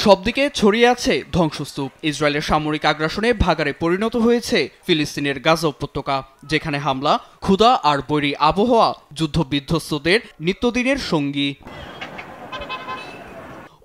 সবদিকে ছড়িয়ে আছে ধ্বংসস্তূপ। ইসরায়েলের সামরিক আগ্রাসনে ভাগাড়ে পরিণত হয়েছে ফিলিস্তিনের গাজা উপত্যকা, যেখানে হামলা, ক্ষুধা আর বৈরী আবহাওয়া যুদ্ধবিধ্বস্তদের নিত্যদিনের সঙ্গী।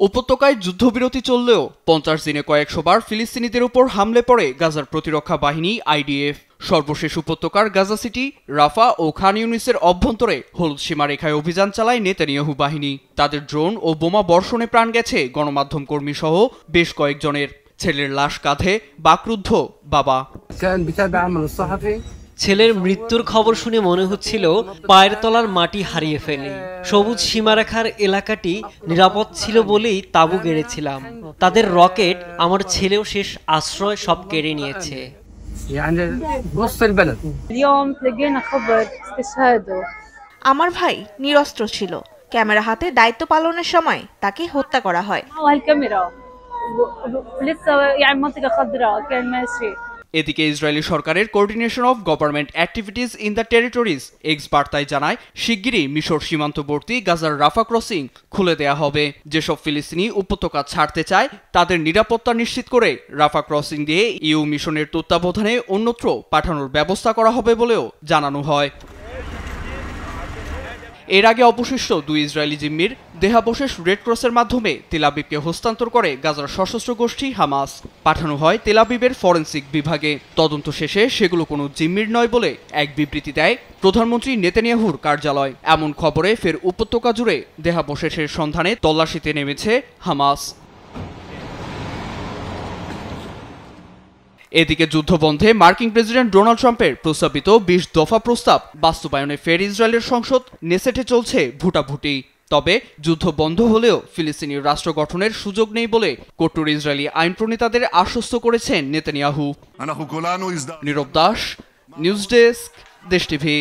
উপত্যকায় যুদ্ধবিরতি চললেও 50 দিনে কয়েকশো বার ফিলিস্তিনিদের উপর হামলে পড়ে গাজার প্রতিরক্ষা বাহিনী আইডিএফ। সর্বশেষ উপত্যকার গাজা সিটি, রাফা ও খান ইউনিসের অভ্যন্তরে হলুদ সীমারেখায় অভিযান চালায় নেতানিয়াহু বাহিনী। তাদের ড্রোন ও বোমা বর্ষণে প্রাণ গেছে গণমাধ্যম কর্মী সহ বেশ কয়েকজনের। ছেলের লাশ কাঁধে বাকরুদ্ধ বাবা। ছেলের মৃত্যুর খবর শুনে মনে হচ্ছিল পায়ের তলার মাটি হারিয়ে ফেলি। সবুজ সীমারেখার এলাকাটি নিরাপদ ছিল বলেই তাঁবু গেড়েছিলাম। তাদের রকেট আমার ছেলেও শেষ আশ্রয় সব কেড়ে নিয়েছে। আমার ভাই নিরস্ত্র ছিল। ক্যামেরা হাতে দায়িত্ব পালনের সময় তাকে হত্যা করা হয়। এদিকে ইসরায়েলি সরকারের coordination of government activities in the territories x বার্তায় জানায়, শিগগিরই মিশর সীমান্তবর্তী গাজার রাফা ক্রসিং খুলে দেয়া হবে। যেসব ফিলিস্তিনি উপত্যকা ছাড়তে চায় তাদের নিরাপত্তা নিশ্চিত করে রাফা ক্রসিং দিয়ে ইউ মিশনের তত্ত্বাবধানে অন্যত্র পাঠানোর ব্যবস্থা করা হবে বলেও জানানো হয়। এর আগে অবশিষ্ট 2 ইসরায়েলি জিম্মির দেহাবশেষ রেড ক্রসের মাধ্যমে তেল আবিবকে হস্তান্তর করে গাজার সশস্ত্র গোষ্ঠী হামাস। পাঠানো হয় তেল আবিবের ফরেনসিক বিভাগে। তদন্ত শেষে সেগুলো কোনো জিম্মির নয় বলে এক বিবৃতি দেয় প্রধানমন্ত্রী নেতানিয়াহুর কার্যালয়। এমন খবরে ফের উপত্যকা জুড়ে দেহাবশেষের সন্ধানে তল্লাশিতে নেমেছে হামাস। এদিকে যুদ্ধবন্ধে মার্কিন প্রেসিডেন্ট ডোনাল্ড ট্রাম্পের প্রস্তাবিত 20 দফা প্রস্তাব বাস্তবায়নে ফের ইসরায়েলের সংসদ নেসেটে চলছে ভোটাভুটি। তবে যুদ্ধ বন্ধ হলেও ফিলিস্তিনি রাষ্ট্র গঠনের সুযোগ নেই বলে কট্টর ইসরায়েলি আইন প্রণেতাদের আশ্বস্ত করেছেন নেতানিয়াহু। নীরব দাস, নিউজ ডেস্ক, দেশ টিভি।